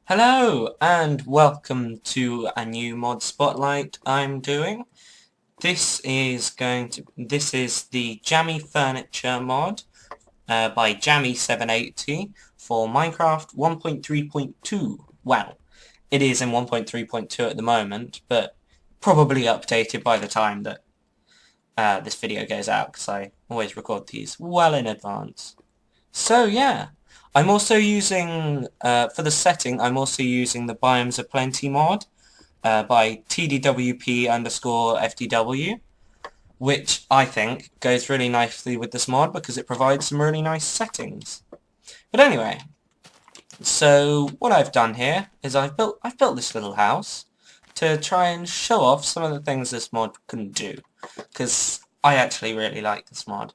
Hello and welcome to a new mod spotlight I'm doing. This is the Jammy Furniture mod by Jammy780 for Minecraft 1.3.2. Well, it is in 1.3.2 at the moment, but probably updated by the time that this video goes out, because I always record these well in advance. So yeah, I'm also using, for the setting, I'm also using the Biomes O'Plenty mod by TDWP_FDW, which I think goes really nicely with this mod because it provides some really nice settings. But anyway, so what I've done here is I've built this little house to try and show off some of the things this mod can do, because I actually really like this mod.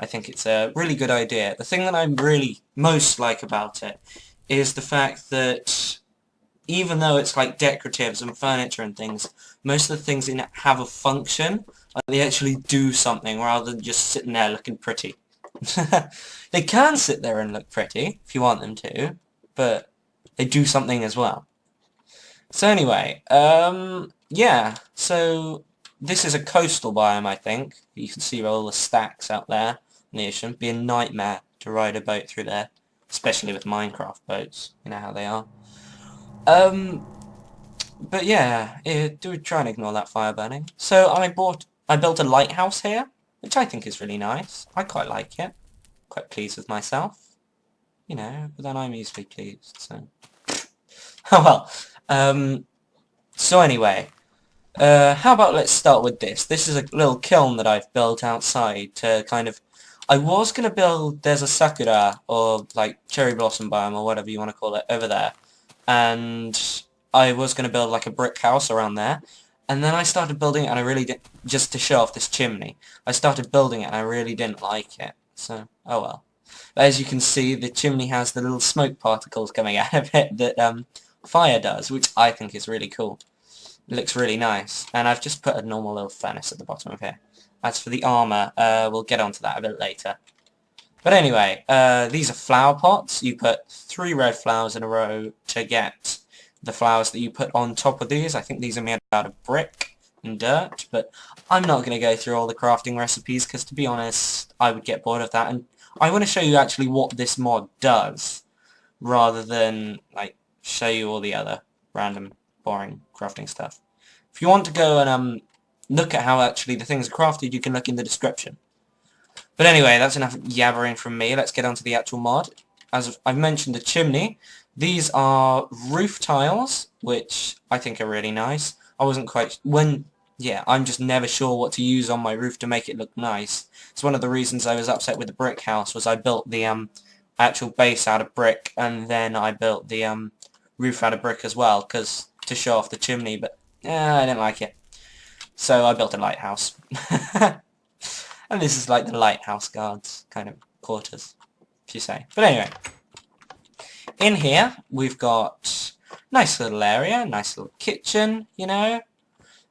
I think it's a really good idea. The thing that I really most like about it is the fact that even though it's like decoratives and furniture and things, most of the things in it have a function. Like they actually do something rather than just sitting there looking pretty. They can sit there and look pretty if you want them to, but they do something as well. So anyway, yeah, so this is a coastal biome, I think. You can see all the stacks out there. It shouldn't be a nightmare to ride a boat through there, especially with Minecraft boats. You know how they are. But yeah, do try and ignore that fire burning. So I built a lighthouse here, which I think is really nice. I quite like it. Quite pleased with myself. You know, but then I'm easily pleased, so... Oh well. So anyway, how about let's start with this. This is a little kiln that I've built outside to kind of... I was going to build, there's a sakura, or like cherry blossom biome, or whatever you want to call it, over there. And I was going to build like a brick house around there. And then I started building it and I really did, just to show off this chimney. I started building it and I really didn't like it. So, oh well. But as you can see, the chimney has the little smoke particles coming out of it that fire does, which I think is really cool. It looks really nice. And I've just put a normal little furnace at the bottom of here. As for the armour, we'll get onto that a bit later. But anyway, these are flower pots. You put 3 red flowers in a row to get the flowers that you put on top of these. I think these are made out of brick and dirt, but I'm not going to go through all the crafting recipes because, to be honest, I would get bored of that. And I want to show you actually what this mod does, rather than like show you all the other random, boring crafting stuff. If you want to go and look at how actually the things are crafted, you can look in the description. But anyway, that's enough yabbering from me. Let's get on to the actual mod. As I've mentioned, the chimney. These are roof tiles, which I think are really nice. I wasn't quite... Yeah, I'm just never sure what to use on my roof to make it look nice. It's one of the reasons I was upset with the brick house, was I built the actual base out of brick, and then I built the roof out of brick as well, because to show off the chimney, but I didn't like it. So I built a lighthouse. And this is like the lighthouse guards kind of quarters, if you say. But anyway, in here we've got nice little area, nice little kitchen, you know.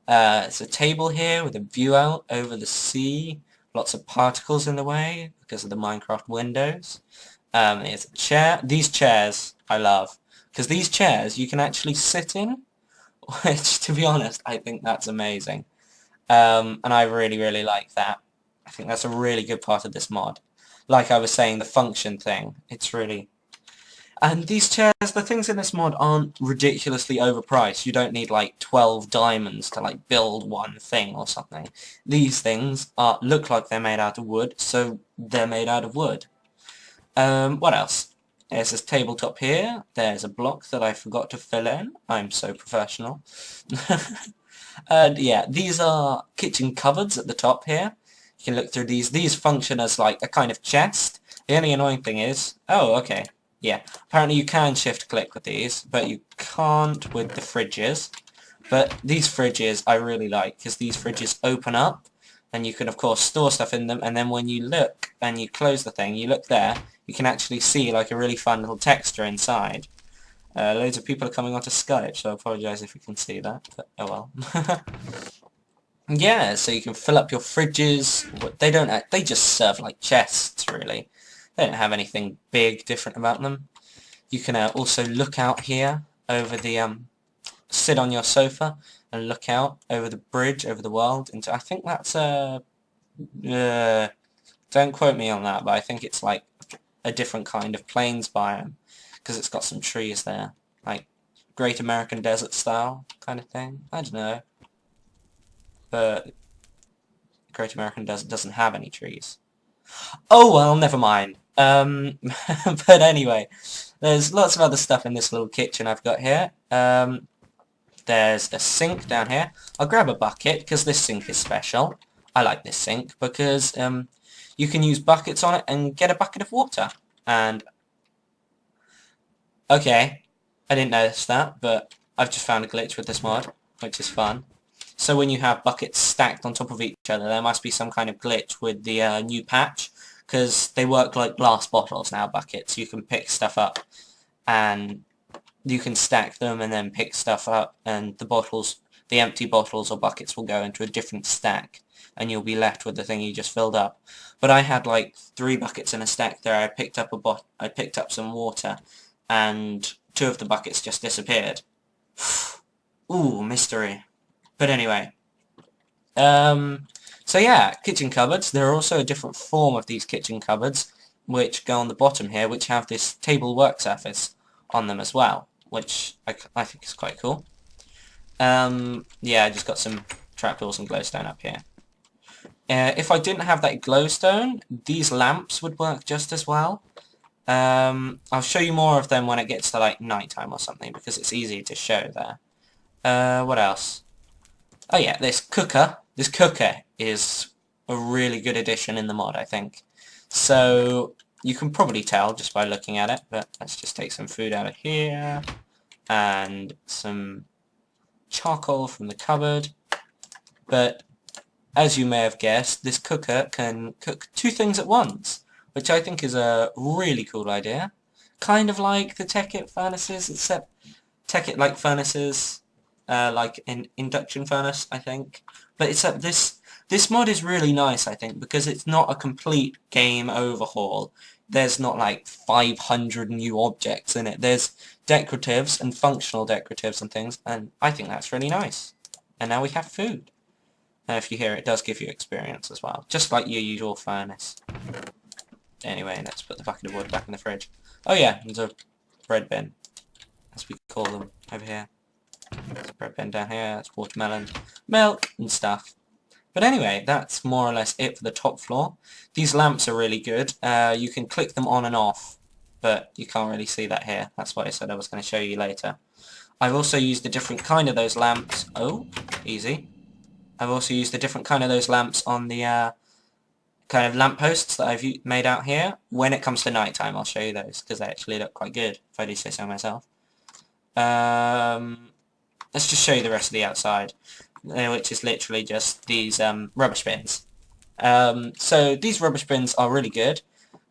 It's a table here with a view out over the sea. Lots of particles in the way because of the Minecraft windows. There's a chair. These chairs I love, because these chairs you can actually sit in, which, to be honest, I think that's amazing. And I really, really like that. I think that's a really good part of this mod. Like I was saying, the function thing, it's really... And these chairs, the things in this mod aren't ridiculously overpriced. You don't need like 12 diamonds to like build one thing or something. These things look like they're made out of wood, so they're made out of wood. What else? There's this tabletop here. There's a block that I forgot to fill in. I'm so professional. And yeah, these are kitchen cupboards at the top here. You can look through these. These function as like a kind of chest. The only annoying thing is... Oh, okay. Yeah. Apparently you can shift click with these, but you can't with the fridges. But these fridges I really like, because these fridges open up, and you can of course store stuff in them, and then when you look and you close the thing, you look there, you can actually see like a really fun little texture inside. Loads of people are coming onto Skype, so I apologise if you can see that, but oh well. Yeah, so you can fill up your fridges. They just serve like chests, really. They don't have anything big different about them. You can also look out here over the sit on your sofa and look out over the bridge over the world into, I think that's a don't quote me on that, but I think it's like a different kind of plains biome because it's got some trees there, like Great American Desert style kind of thing. I don't know, but Great American Desert doesn't have any trees. Oh well, never mind. But anyway, there's lots of other stuff in this little kitchen I've got here. There's a sink down here. I'll grab a bucket because this sink is special. I like this sink because you can use buckets on it and get a bucket of water. And okay, I didn't notice that, but I've just found a glitch with this mod, which is fun. So when you have buckets stacked on top of each other, there must be some kind of glitch with the new patch, because they work like glass bottles now, buckets. You can pick stuff up, and you can stack them and then pick stuff up, and the empty bottles or buckets will go into a different stack, and you'll be left with the thing you just filled up. But I had like 3 buckets in a stack there. I picked up some water, and 2 of the buckets just disappeared. Ooh, mystery. But anyway, so yeah, kitchen cupboards. There are also a different form of these kitchen cupboards, which go on the bottom here, which have this table work surface on them as well, which I think is quite cool. Yeah, I just got some trapdoors and glowstone up here. If I didn't have that glowstone, these lamps would work just as well. I'll show you more of them when it gets to like nighttime or something, because it's easy to show there. What else? Oh yeah, this cooker. This cooker is a really good addition in the mod, I think. So you can probably tell just by looking at it, but let's just take some food out of here and some charcoal from the cupboard. But as you may have guessed, this cooker can cook 2 things at once, which I think is a really cool idea. Kind of like the Tekkit furnaces, except Tekkit like furnaces, like an induction furnace, I think. But except this mod is really nice, I think, because it's not a complete game overhaul. There's not like 500 new objects in it. There's decoratives and functional decoratives and things, and I think that's really nice. And now we have food. And if you hear it, it does give you experience as well, just like your usual furnace. Anyway, let's put the bucket of wood back in the fridge. Oh yeah, there's a bread bin, as we call them over here. There's a bread bin down here, that's watermelon, milk and stuff. But anyway, that's more or less it for the top floor. These lamps are really good. You can click them on and off, but you can't really see that here. That's what I said I was going to show you later. I've also used a different kind of those lamps. Oh, easy. I've also used a different kind of those lamps on the kind of lampposts that I've made out here. When it comes to nighttime, I'll show you those, because they actually look quite good, if I do say so myself. Let's just show you the rest of the outside, which is literally just these rubbish bins. So these rubbish bins are really good,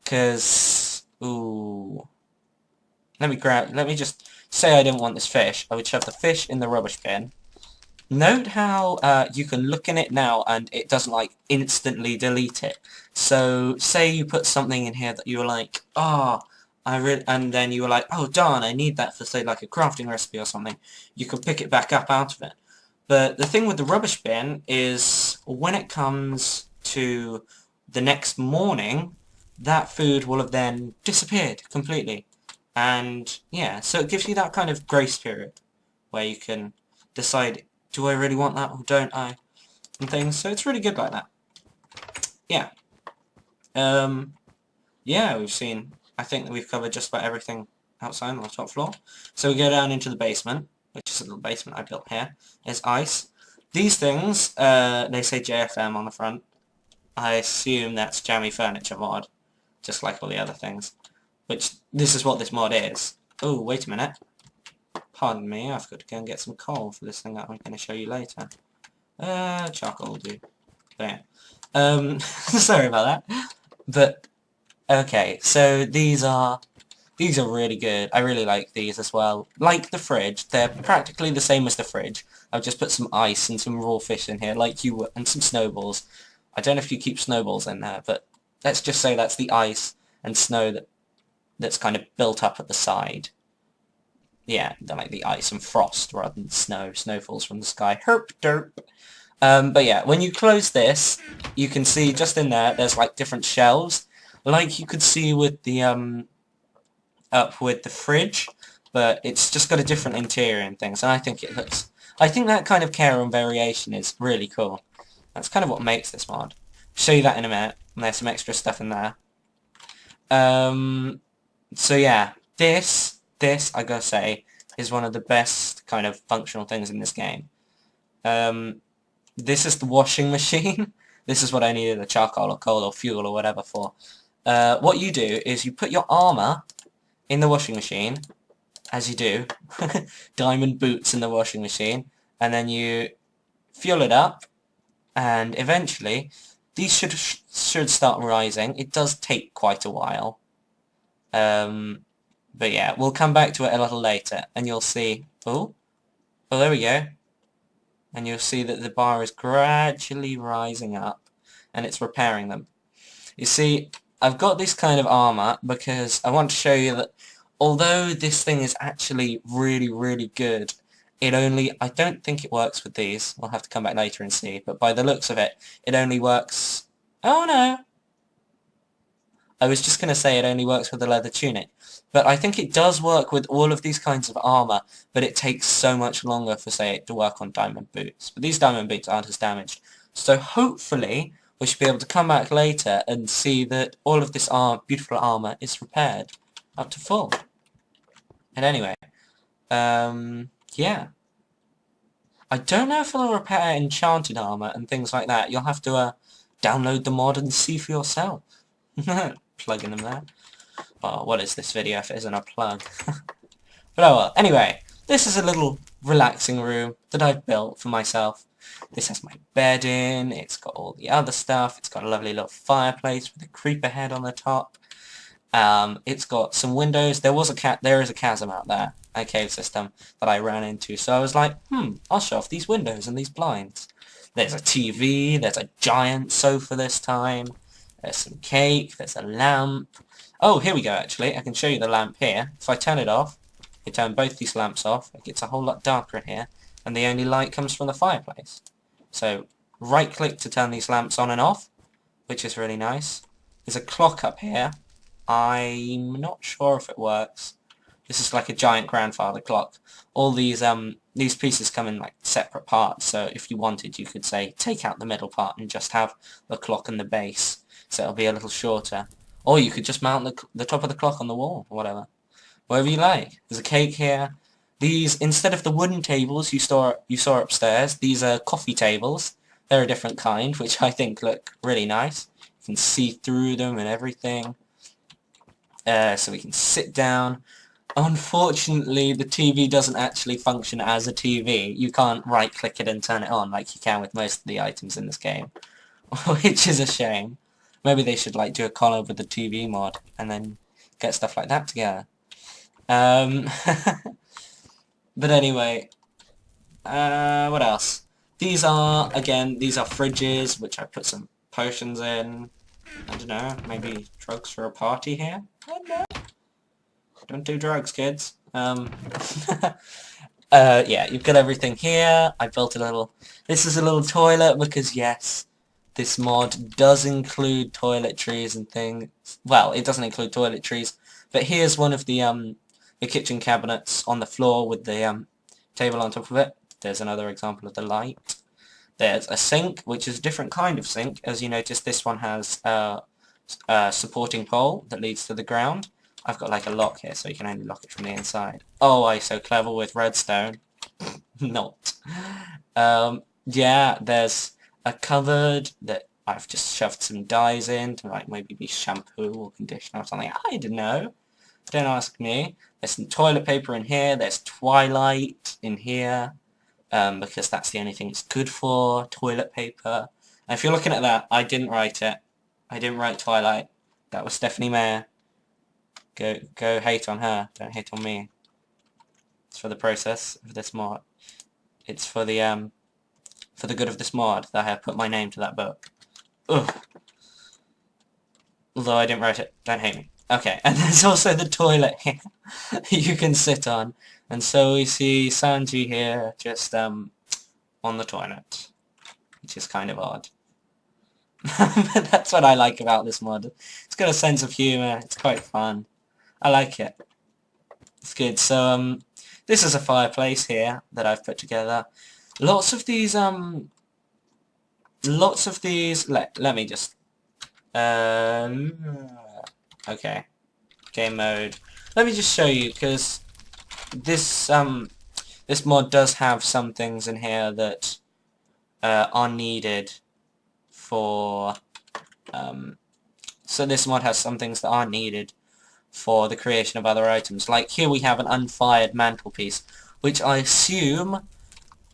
because ooh, let me just say I didn't want this fish. I would shove the fish in the rubbish bin. Note how you can look in it now and it doesn't like instantly delete it. So say you put something in here that you were like, oh, and then you were like, oh darn, I need that for say like a crafting recipe or something. You can pick it back up out of it. But the thing with the rubbish bin is when it comes to the next morning, that food will have then disappeared completely. And yeah, so it gives you that kind of grace period where you can decide, do I really want that or don't I? And things. So it's really good like that. Yeah. Yeah, I think that we've covered just about everything outside on the top floor. So we go down into the basement, which is a little basement I built here. There's ice. These things, they say JFM on the front. I assume that's Jammy Furniture mod, just like all the other things. Which, this is what this mod is. Oh, wait a minute. Pardon me, I've got to go and get some coal for this thing that I'm going to show you later. Charcoal will do. But yeah. Sorry about that. But, okay, so these are really good. I really like these as well. Like the fridge, they're practically the same as the fridge. I've just put some ice and some raw fish in here, like you would, and some snowballs. I don't know if you keep snowballs in there, but let's just say that's the ice and snow that's kind of built up at the side. yeah, like the ice and frost rather than snow. Snow falls from the sky. Herp derp. But yeah, when you close this, you can see just in there, there's like different shelves, like you could see with the up with the fridge, but it's just got a different interior and things, and I think that kind of care and variation is really cool. That's kind of what makes this mod. Show you that in a minute, and there's some extra stuff in there. So yeah, this, I gotta say, is one of the best kind of functional things in this game. This is the washing machine. This is what I needed the charcoal or coal or fuel or whatever for. What you do is you put your armor in the washing machine, as you do, diamond boots in the washing machine, and then you fuel it up, and eventually these should start rising. It does take quite a while, but yeah, we'll come back to it a little later, and you'll see. Oh, there we go, and you'll see that the bar is gradually rising up, and it's repairing them. You see, I've got this kind of armor because I want to show you that although this thing is actually really, really good, I don't think it works with these. We'll have to come back later and see, but by the looks of it, it only works... Oh no! I was just going to say it only works with the leather tunic, but I think it does work with all of these kinds of armor, but it takes so much longer for, say, it to work on diamond boots. But these diamond boots aren't as damaged, so hopefully we should be able to come back later and see that all of this beautiful armor is repaired up to full. And anyway, yeah. I don't know if it'll repair enchanted armor and things like that. You'll have to download the mod and see for yourself. Plugging them there. Oh, what is this video if it isn't a plug? But oh well. Anyway, this is a little relaxing room that I've built for myself. This has my bed in, it's got all the other stuff, it's got a lovely little fireplace with a creeper head on the top. It's got some windows. There is a chasm out there, a cave system that I ran into, so I was like, I'll show off these windows and these blinds. There's a TV, there's a giant sofa this time, there's some cake, there's a lamp. Oh, here we go actually, I can show you the lamp here. If I turn it off, I turn both these lamps off, it gets a whole lot darker in here, and the only light comes from the fireplace. So, right click to turn these lamps on and off, which is really nice. There's a clock up here. I'm not sure if it works. This is like a giant grandfather clock. All these pieces come in like separate parts, so if you wanted you could say take out the middle part and just have the clock and the base, so it'll be a little shorter. Or you could just mount the top of the clock on the wall, or whatever you like. There's a cake here. These, instead of the wooden tables you saw upstairs, these are coffee tables. They're a different kind, which I think look really nice. You can see through them and everything. So we can sit down. Unfortunately, the TV doesn't actually function as a TV. You can't right-click it and turn it on like you can with most of the items in this game, which is a shame. Maybe they should like do a collab with the TV mod and then get stuff like that together. But anyway, what else? These are fridges, which I put some potions in. I don't know, maybe drugs for a party here? I don't know. Don't do drugs, kids. Yeah, you've got everything here. I built this is a little toilet because, yes, this mod does include toiletries and things. Well, it doesn't include toiletries, but here's one of the kitchen cabinets on the floor with the table on top of it. There's another example of the light. There's a sink, which is a different kind of sink. As you notice, this one has a supporting pole that leads to the ground. I've got like a lock here, so you can only lock it from the inside. Oh, I'm so clever with redstone. Not. Yeah, there's a cupboard that I've just shoved some dyes in to like maybe be shampoo or conditioner or something. I don't know. Don't ask me. There's some toilet paper in here. There's Twilight in here. Because that's the only thing it's good for, toilet paper. And if you're looking at that, I didn't write it. I didn't write Twilight. That was Stephanie Mayer. Go hate on her. Don't hate on me. It's for the process of this mod. It's for the good of this mod that I have put my name to that book. Ugh. Although I didn't write it, don't hate me. Okay, and there's also the toilet here you can sit on. And so we see Sanji here just on the toilet, which is kind of odd. But that's what I like about this mod. It's got a sense of humour, it's quite fun. I like it. It's good. So this is a fireplace here that I've put together. Lots of these let me just okay, game mode. Let me just show you, because this this mod does have some things in here that are needed for so this mod has some things that are needed for the creation of other items. Like here we have an unfired mantelpiece, which I assume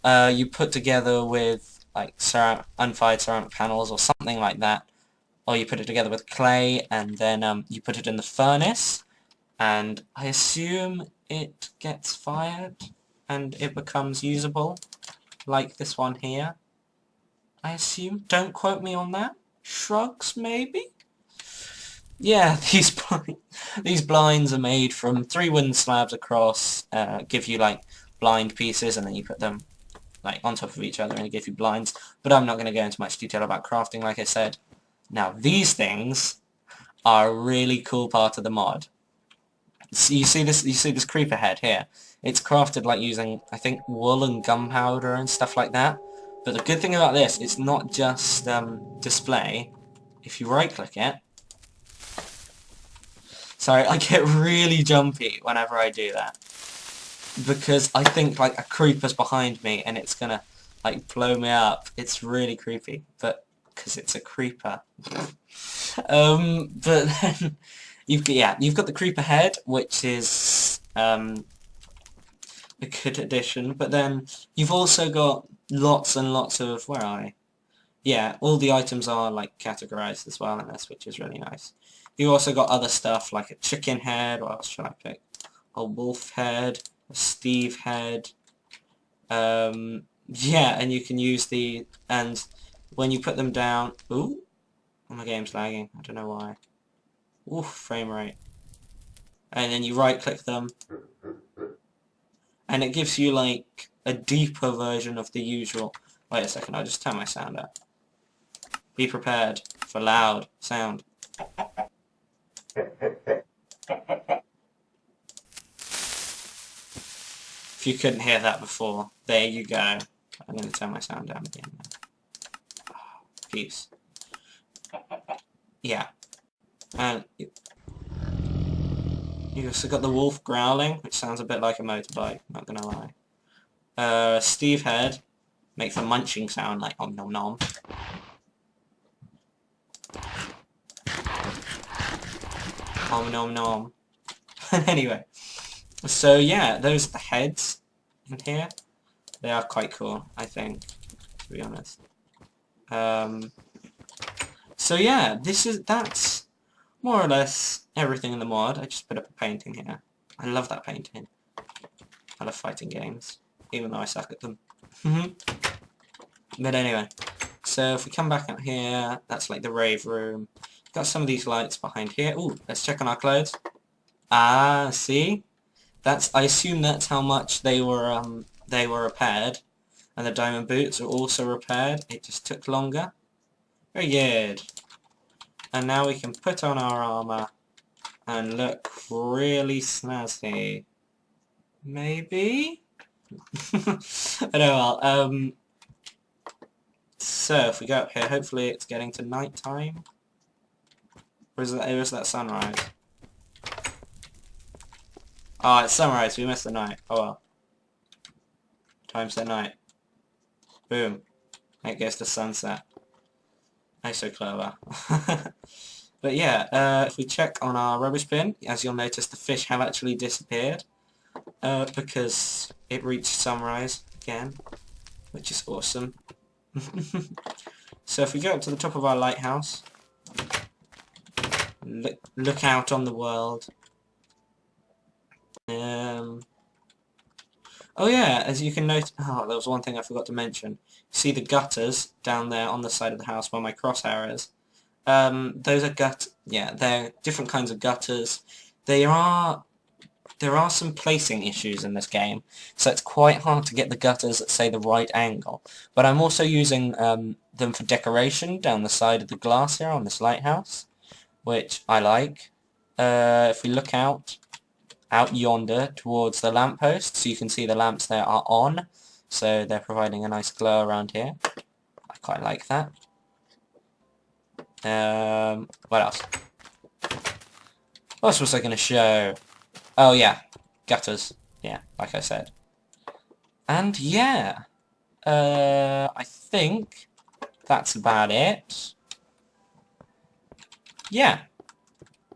you put together with like unfired ceramic panels or something like that, or you put it together with clay and then you put it in the furnace, and I assume it gets fired and it becomes usable, like this one here. I assume. Don't quote me on that. Shrugs, maybe? Yeah, these blinds are made from 3 wooden slabs across, give you like blind pieces, and then you put them like on top of each other and it gives you blinds. But I'm not going to go into much detail about crafting, like I said. Now these things are a really cool part of the mod. So you see this creeper head here. It's crafted like using, I think, wool and gunpowder and stuff like that. But the good thing about this, it's not just display. If you right click it, sorry, I get really jumpy whenever I do that, because I think like a creeper's behind me and it's gonna like blow me up. It's really creepy, but because it's a creeper. But then you've got the creeper head, which is a good addition. But then you've also got lots and lots of, where are I? Yeah, all the items are like categorized as well in this, which is really nice. You also got other stuff like a chicken head. What else should I pick? A wolf head, a Steve head. Yeah, and you can use and when you put them down, ooh, oh, my game's lagging. I don't know why. Oof, frame rate. And then you right click them, and it gives you like a deeper version of the usual. Wait a second, I'll just turn my sound up. Be prepared for loud sound. If you couldn't hear that before, there you go. I'm going to turn my sound down again now. Peace. Yeah. And you also got the wolf growling, which sounds a bit like a motorbike, not going to lie. Steve head makes a munching sound like om nom nom. Om nom nom. Anyway, so yeah, those are the heads in here. They are quite cool, I think, to be honest. So yeah, that's more or less everything in the mod. I just put up a painting here. I love that painting. I love fighting games, even though I suck at them. But anyway, so if we come back out here, that's like the rave room. Got some of these lights behind here. Ooh, let's check on our clothes. Ah, see? I assume that's how much they were repaired. And the diamond boots are also repaired. It just took longer. Very good. And now we can put on our armor and look really snazzy. Maybe? But oh well. So if we go up here, hopefully it's getting to night time. Or is that sunrise? Oh, it's sunrise. We missed the night. Oh well. Time's the night. Boom. It goes to sunset. I'm so clever. But yeah, if we check on our rubbish bin, as you'll notice, the fish have actually disappeared. Because it reached sunrise again, which is awesome. So if we go up to the top of our lighthouse, look out on the world. Oh yeah, as you can notice, oh, there was one thing I forgot to mention. See the gutters down there on the side of the house where my crosshair is? Those are they're different kinds of gutters. There are some placing issues in this game, so it's quite hard to get the gutters at, say, the right angle. But I'm also using them for decoration down the side of the glass here on this lighthouse, which I like. If we look out yonder towards the lampposts, you can see the lamps there are on, so they're providing a nice glow around here. I quite like that. What else? What else was I going to show? Oh yeah, gutters. Yeah, like I said. And yeah, I think that's about it. Yeah.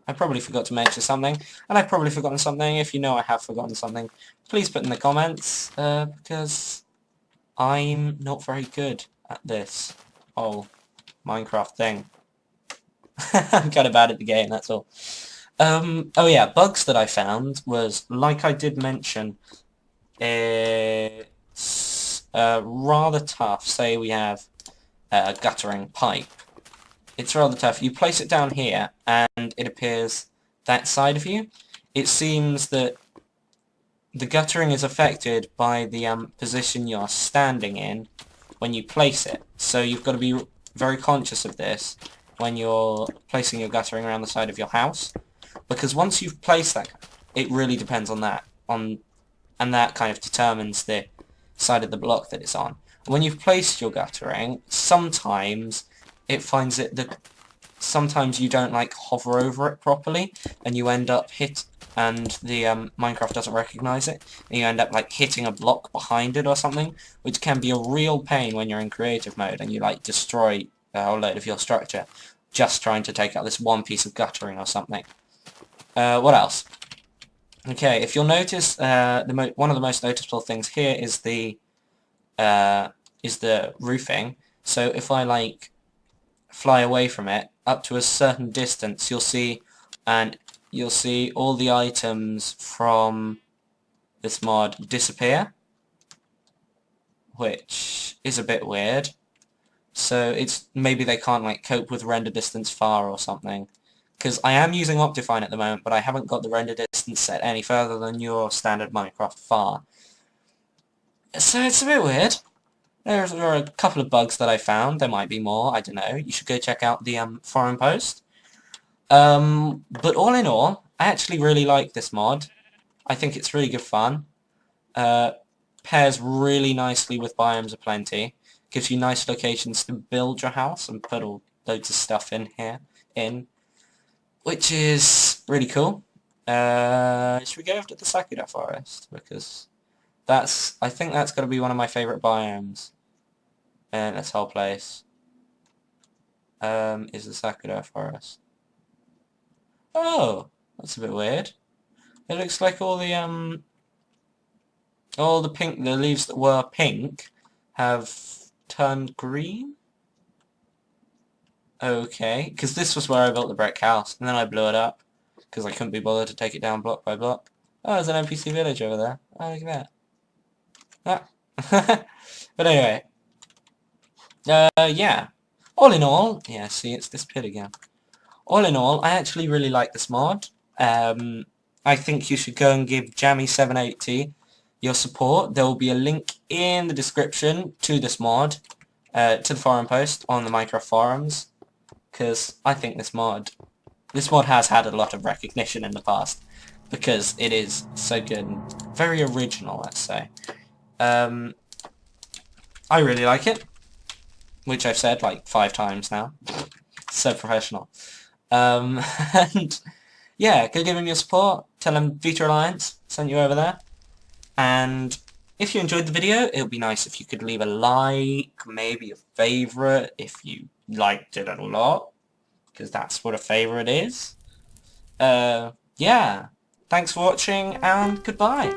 I probably forgot to mention something, and I've probably forgotten something. If you know I have forgotten something, please put in the comments, because I'm not very good at this whole Minecraft thing. I'm kind of bad at the game, that's all. Oh yeah, bugs that I found was, like I did mention, it's rather tough. Say we have a guttering pipe. It's rather tough. You place it down here, and it appears that side of you. It seems that the guttering is affected by the position you're standing in when you place it. So you've got to be very conscious of this when you're placing your guttering around the side of your house. Because once you've placed that, it really depends on that. And that kind of determines the side of the block that it's on. When you've placed your guttering, sometimes it finds that sometimes you don't like hover over it properly, and you end up and the Minecraft doesn't recognize it, and you end up like hitting a block behind it or something, which can be a real pain when you're in creative mode and you like destroy a whole load of your structure just trying to take out this one piece of guttering or something. What else? Okay, if you'll notice, one of the most noticeable things here is the roofing. So if I like fly away from it up to a certain distance, you'll see all the items from this mod disappear, which is a bit weird. So it's maybe they can't like cope with render distance far or something. Because I am using Optifine at the moment, but I haven't got the render distance set any further than your standard Minecraft far. So it's a bit weird. There are a couple of bugs that I found. There might be more. I don't know. You should go check out the forum post. But all in all, I actually really like this mod. I think it's really good fun. Pairs really nicely with Biomes O'Plenty. Gives you nice locations to build your house and put all loads of stuff in here, which is really cool. Should we go after the Sakura Forest? Because I think that's going to be one of my favourite biomes in this whole place. Is the Sakura Forest. Oh, that's a bit weird. It looks like all the leaves that were pink have turned green. Okay, because this was where I built the brick house, and then I blew it up because I couldn't be bothered to take it down block by block. Oh, there's an NPC village over there. Oh, look at that. Ah. But anyway, yeah. All in all, yeah, see, it's this pit again. All in all, I actually really like this mod. I think you should go and give Jammy780 your support. There will be a link in the description to this mod, to the forum post on the Minecraft forums, because I think this mod has had a lot of recognition in the past, because it is so good and very original, let's say. I really like it, which I've said like 5 times now. So professional. And yeah, go give him your support. Tell him VitaAlliance sent you over there. And if you enjoyed the video, it would be nice if you could leave a like, maybe a favourite if you liked it a lot, because that's what a favourite is. Yeah, thanks for watching, and goodbye.